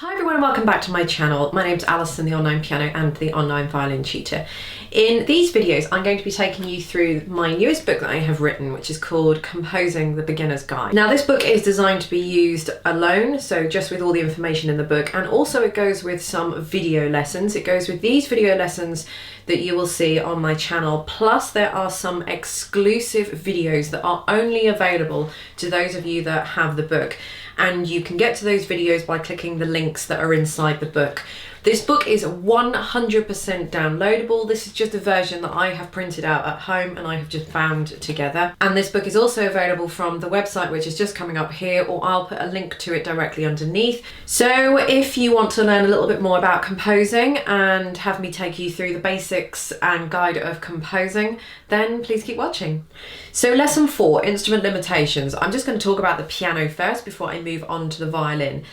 Hi everyone and welcome back to my channel. My name's Alison, the online piano and the online violin tutor. In these videos I'm going to be taking you through my newest book that I have written, which is called Composing the Beginner's Guide. Now this book is designed to be used alone, so just with all the information in the book, and also it goes with some video lessons. It goes with these video lessons that you will see on my channel, plus there are some exclusive videos that are only available to those of you that have the book. And you can get to those videos by clicking the links that are inside the book. This book is 100% downloadable. This is just a version that I have printed out at home and I have just bound together. And this book is also available from the website, which is just coming up here, or I'll put a link to it directly underneath. So if you want to learn a little bit more about composing and have me take you through the basics and guide of composing, then please keep watching. So lesson 4, instrument limitations. I'm just going to talk about the piano first before I move on to the violin.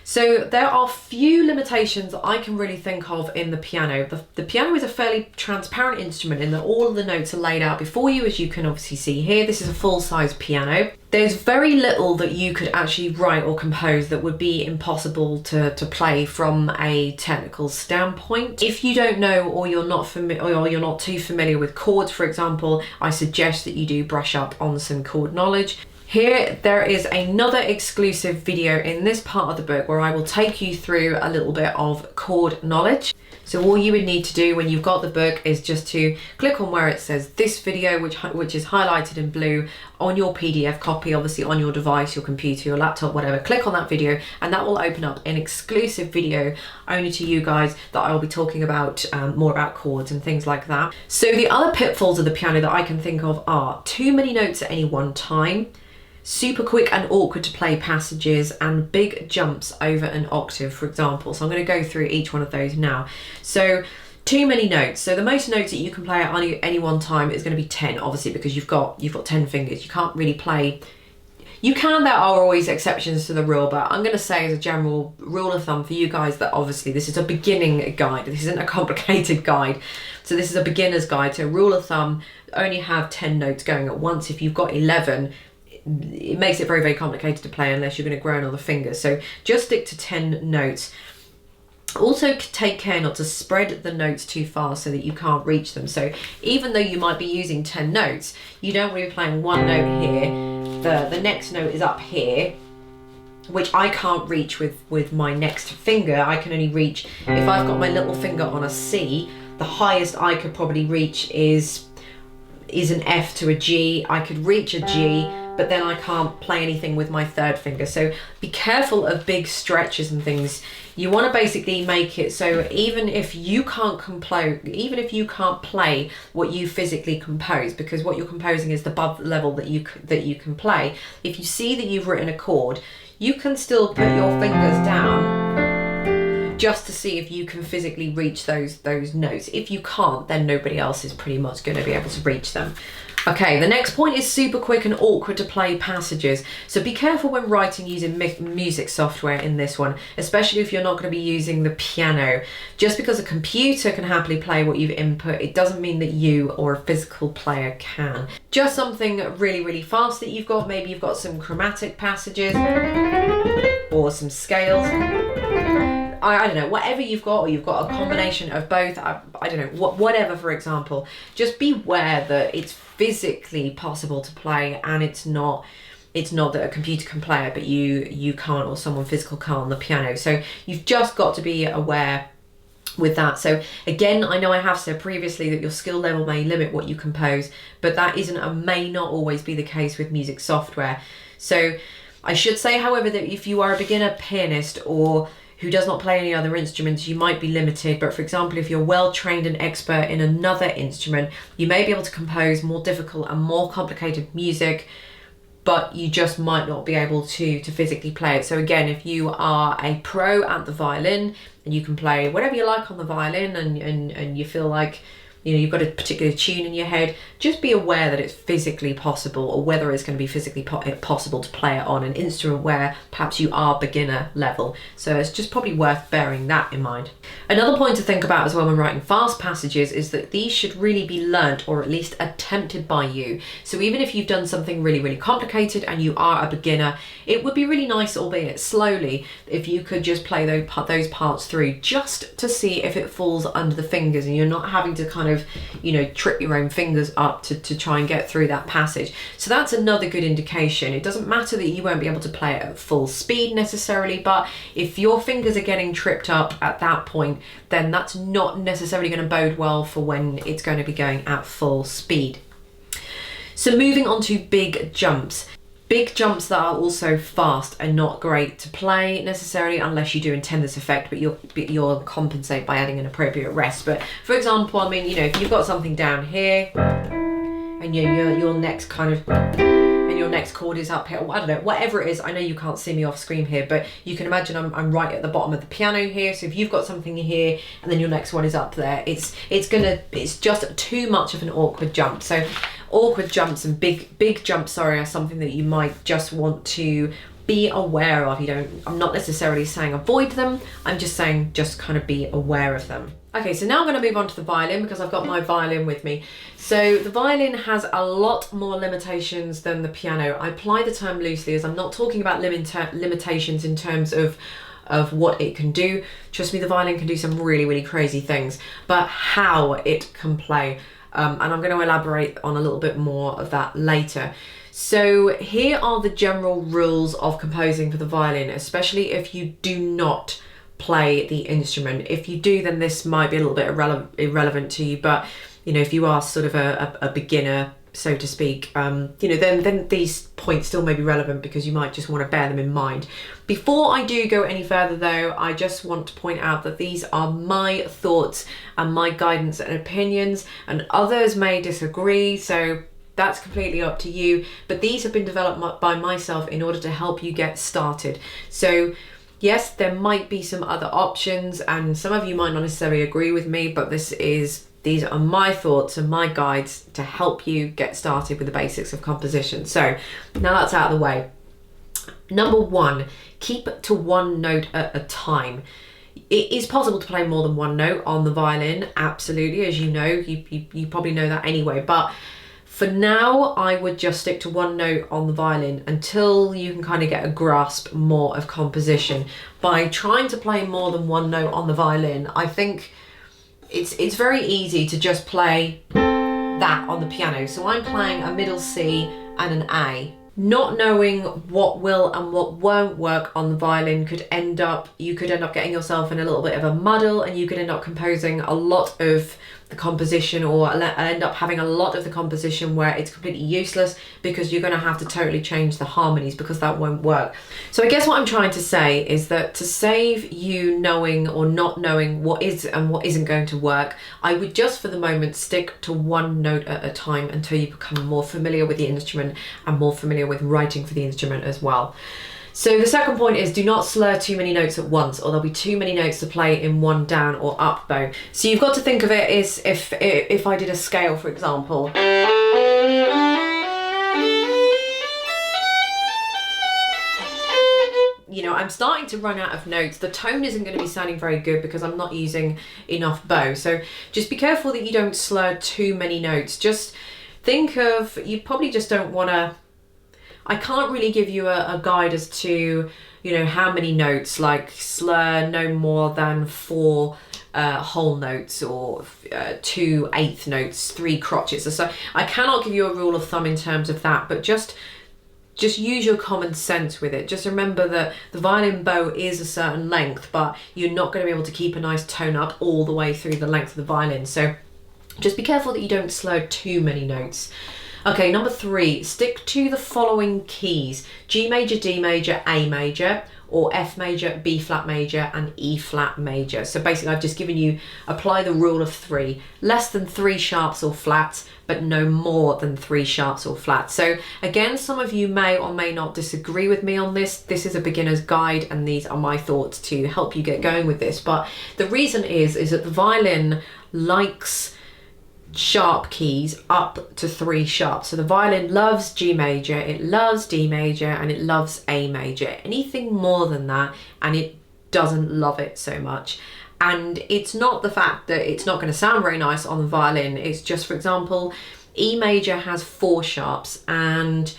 So there are few limitations that I can really think of in the piano. The piano is a fairly transparent instrument in that all of the notes are laid out before you, as you can obviously see here. This is a full-size piano. There's very little that you could actually write or compose that would be impossible to play from a technical standpoint. If you don't know, or you're not too familiar with chords, for example, I suggest that you do brush up on some chord knowledge. Here there is another exclusive video in this part of the book where I will take you through a little bit of chord knowledge. So all you would need to do when you've got the book is just to click on where it says this video, which is highlighted in blue on your PDF copy, obviously on your device, your computer, your laptop, whatever. Click on that video and that will open up an exclusive video only to you guys that I will be talking about more about chords and things like that. So the other pitfalls of the piano that I can think of are too many notes at any one time, super quick and awkward to play passages, and big jumps over an octave, for example. So I'm going to go through each one of those now. So too many notes. So the most notes that you can play at any one time is going to be 10, obviously, because you've got 10 fingers. You can't really play. You can, there are always exceptions to the rule, but I'm going to say as a general rule of thumb for you guys that obviously this is a beginning guide. This isn't a complicated guide. So this is a beginner's guide. So rule of thumb, only have 10 notes going at once. If you've got 11, it makes it very, very complicated to play unless you're going to grow another finger. So just stick to 10 notes. Also take care not to spread the notes too far so that you can't reach them. So even though you might be using 10 notes, you don't want to be playing one note here. The next note is up here, which I can't reach with my next finger. I can only reach, if I've got my little finger on a C, the highest I could probably reach is an F to a G. I could reach a G, but then I can't play anything with my third finger. So be careful of big stretches and things. You want to basically make it so even if you can't play what you physically compose, because what you're composing is the above level that you can play. If you see that you've written a chord, you can still put your fingers down just to see if you can physically reach those notes. If you can't, then nobody else is pretty much going to be able to reach them. Okay, the next point is super quick and awkward to play passages. So be careful when writing using music software in this one, especially if you're not going to be using the piano. Just because a computer can happily play what you've input, it doesn't mean that you or a physical player can. Just something really, really fast that you've got. Maybe you've got some chromatic passages or some scales. I don't know, whatever you've got, or you've got a combination of both, I don't know, whatever, for example, just beware that it's physically possible to play and it's not that a computer can play it, but you can't, or someone physical can't on the piano. So you've just got to be aware with that. So again, I know I have said previously that your skill level may limit what you compose, but that isn't and may not always be the case with music software. So I should say, however, that if you are a beginner pianist or who does not play any other instruments, you might be limited. But for example, if you're well trained and expert in another instrument, you may be able to compose more difficult and more complicated music, but you just might not be able to physically play it. So again, if you are a pro at the violin and you can play whatever you like on the violin, and you feel like you know, you've got a particular tune in your head, just be aware that it's physically possible, or whether it's going to be physically possible to play it on an instrument where perhaps you are beginner level. So it's just probably worth bearing that in mind. Another point to think about as well when writing fast passages is that these should really be learnt, or at least attempted by you. So even if you've done something really, really complicated and you are a beginner, it would be really nice, albeit slowly, if you could just play those parts through, just to see if it falls under the fingers and you're not having to kind of, you know, trip your own fingers up to try and get through that passage. So that's another good indication. It doesn't matter that you won't be able to play it at full speed necessarily, but if your fingers are getting tripped up at that point, then that's not necessarily going to bode well for when it's going to be going at full speed. So moving on to big jumps. Big jumps that are also fast are not great to play necessarily unless you do intend this effect, but you'll compensate by adding an appropriate rest. But for example, I mean, you know, if you've got something down here and your next kind of, and your next chord is up here, I don't know, whatever it is. I know you can't see me off screen here, but you can imagine I'm right at the bottom of the piano here. So if you've got something here and then your next one is up there, it's just too much of an awkward jump. So awkward jumps and big jumps, are something that you might just want to be aware of. I'm not necessarily saying avoid them, I'm just saying just kind of be aware of them. Okay, so now I'm going to move on to the violin, because I've got my violin with me. So the violin has a lot more limitations than the piano. I apply the term loosely, as I'm not talking about limitations in terms of what it can do. Trust me, the violin can do some really, really crazy things, but how it can play. And I'm going to elaborate on a little bit more of that later. So here are the general rules of composing for the violin, especially if you do not play the instrument. If you do, then this might be a little bit irrelevant to you, but you know, if you are sort of a beginner, so to speak, you know, then these points still may be relevant, because you might just want to bear them in mind. Before I do go any further though, I just want to point out that these are my thoughts and my guidance and opinions, and others may disagree, so that's completely up to you, but these have been developed by myself in order to help you get started. So yes, there might be some other options, and some of you might not necessarily agree with me, but these are my thoughts and my guides to help you get started with the basics of composition. So now that's out of the way. Number one, keep to one note at a time. It is possible to play more than one note on the violin, absolutely, as you know, you probably know that anyway, but for now, I would just stick to one note on the violin until you can kind of get a grasp more of composition. By trying to play more than one note on the violin, I think it's very easy to just play that on the piano. So I'm playing a middle C and an A. Not knowing what will and what won't work on the violin you could end up getting yourself in a little bit of a muddle, and you could end up composing a lot of the composition, or end up having a lot of the composition where it's completely useless, because you're going to have to totally change the harmonies, because that won't work. So I guess what I'm trying to say is that to save you knowing or not knowing what is and what isn't going to work, I would just for the moment stick to one note at a time until you become more familiar with the instrument and more familiar with writing for the instrument as well. So the second point is, do not slur too many notes at once, or there'll be too many notes to play in one down or up bow. So you've got to think of it as if I did a scale, for example. You know, I'm starting to run out of notes. The tone isn't going to be sounding very good because I'm not using enough bow. So just be careful that you don't slur too many notes. Just think of, you probably just don't want to, I can't really give you a guide as to, you know, how many notes, like slur no more than 4 whole notes, or 2 eighth notes, 3 crotchets or so. I cannot give you a rule of thumb in terms of that, but just use your common sense with it. Just remember that the violin bow is a certain length, but you're not going to be able to keep a nice tone up all the way through the length of the violin. So just be careful that you don't slur too many notes. Okay, number 3, stick to the following keys: G major, D major, A major, or F major, B flat major, and E flat major. So basically I've just given you, apply the rule of 3. Less than 3 sharps or flats, but no more than 3 sharps or flats. So again, some of you may or may not disagree with me on this. This is a beginner's guide, and these are my thoughts to help you get going with this. But the reason is that the violin likes sharp keys up to 3 sharps. So the violin loves G major, it loves D major, and it loves A major. Anything more than that, and it doesn't love it so much. And it's not the fact that it's not going to sound very nice on the violin, it's just, for example, E major has 4 sharps, and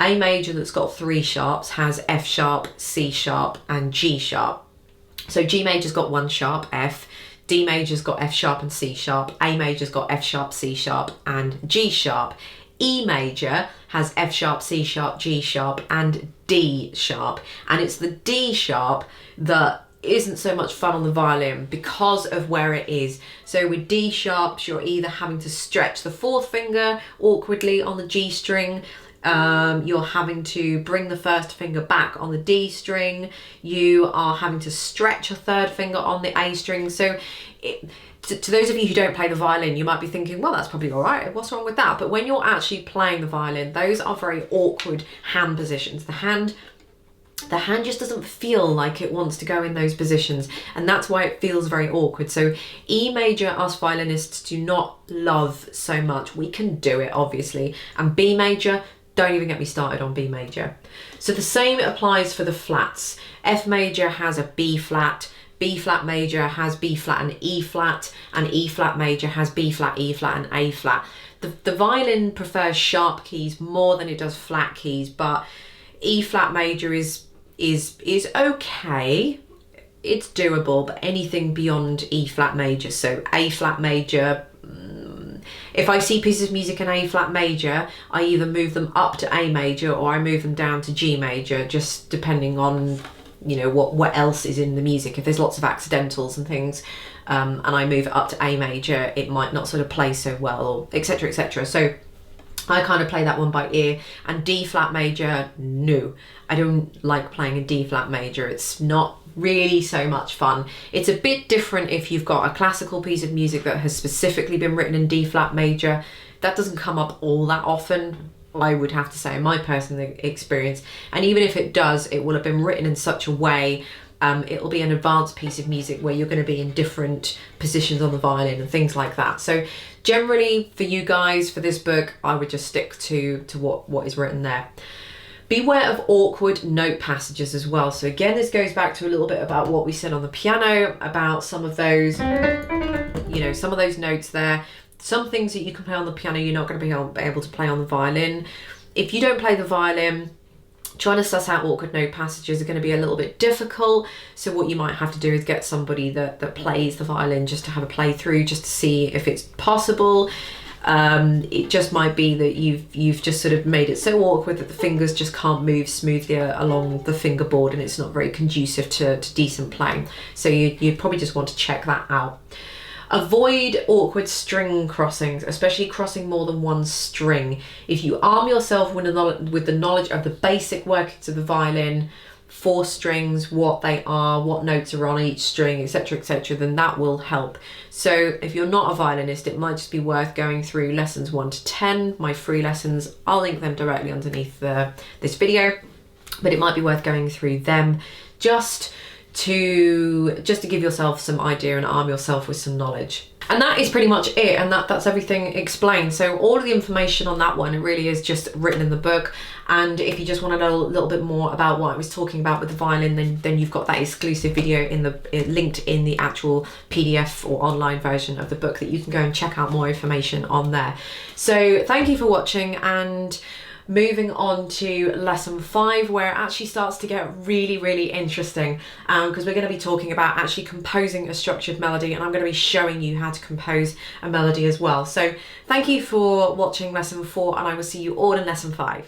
A major that's got 3 sharps has F sharp, C sharp, and G sharp. So G major's got 1 sharp, F, D major's got F sharp and C sharp, A major's got F sharp, C sharp, and G sharp. E major has F sharp, C sharp, G sharp, and D sharp. And it's the D sharp that isn't so much fun on the violin because of where it is. So with D sharps, you're either having to stretch the 4th finger awkwardly on the G string, you're having to bring the 1st finger back on the D string, you are having to stretch a 3rd finger on the A string. So to those of you who don't play the violin, you might be thinking, well, that's probably all right, what's wrong with that? But when you're actually playing the violin, those are very awkward hand positions. The hand just doesn't feel like it wants to go in those positions, and that's why it feels very awkward. So E major, us violinists do not love so much. We can do it, obviously, and B major, don't even get me started on B major. So the same applies for the flats. F major has a B flat major has B flat and E flat major has B flat, E flat, and A flat. The violin prefers sharp keys more than it does flat keys, but E flat major is okay. It's doable, but anything beyond E flat major, so A flat major, if I see pieces of music in A flat major, I either move them up to A major or I move them down to G major, just depending on, you know, what else is in the music. If there's lots of accidentals and things, and I move it up to A major, it might not sort of play so well, or etc, etc. So I kind of play that one by ear. And D flat major, no, I don't like playing a D flat major. It's not really so much fun. It's a bit different if you've got a classical piece of music that has specifically been written in D flat major. That doesn't come up all that often, I would have to say, in my personal experience. And even if it does, it will have been written in such a way, it'll be an advanced piece of music where you're going to be in different positions on the violin and things like that. So generally for you guys, for this book, I would just stick to what is written there. Beware of awkward note passages as well. So again, this goes back to a little bit about what we said on the piano, about some of those, you know, some of those notes there. Some things that you can play on the piano, you're not going to be able to play on the violin. If you don't play the violin, trying to suss out awkward note passages are going to be a little bit difficult. So what you might have to do is get somebody that plays the violin just to have a play through, just to see if it's possible. It just might be that you've just sort of made it so awkward that the fingers just can't move smoothly along the fingerboard, and it's not very conducive to decent playing. So you probably just want to check that out. Avoid awkward string crossings, especially crossing more than one string. If you arm yourself with the knowledge of the basic workings of the violin, 4 strings, what they are, what notes are on each string, etc, etc, then that will help. So if you're not a violinist, it might just be worth going through lessons 1 to 10, my free lessons. I'll link them directly underneath this video, but it might be worth going through them just to give yourself some idea and arm yourself with some knowledge. And that is pretty much it, and that's everything explained. So all of the information on that one, it really is just written in the book. And if you just want to know a little bit more about what I was talking about with the violin, then you've got that exclusive video linked in the actual PDF or online version of the book that you can go and check out more information on there. So thank you for watching, and moving on to lesson 5, where it actually starts to get really, really interesting, because we're going to be talking about actually composing a structured melody, and I'm going to be showing you how to compose a melody as well. So thank you for watching lesson 4, and I will see you all in lesson 5.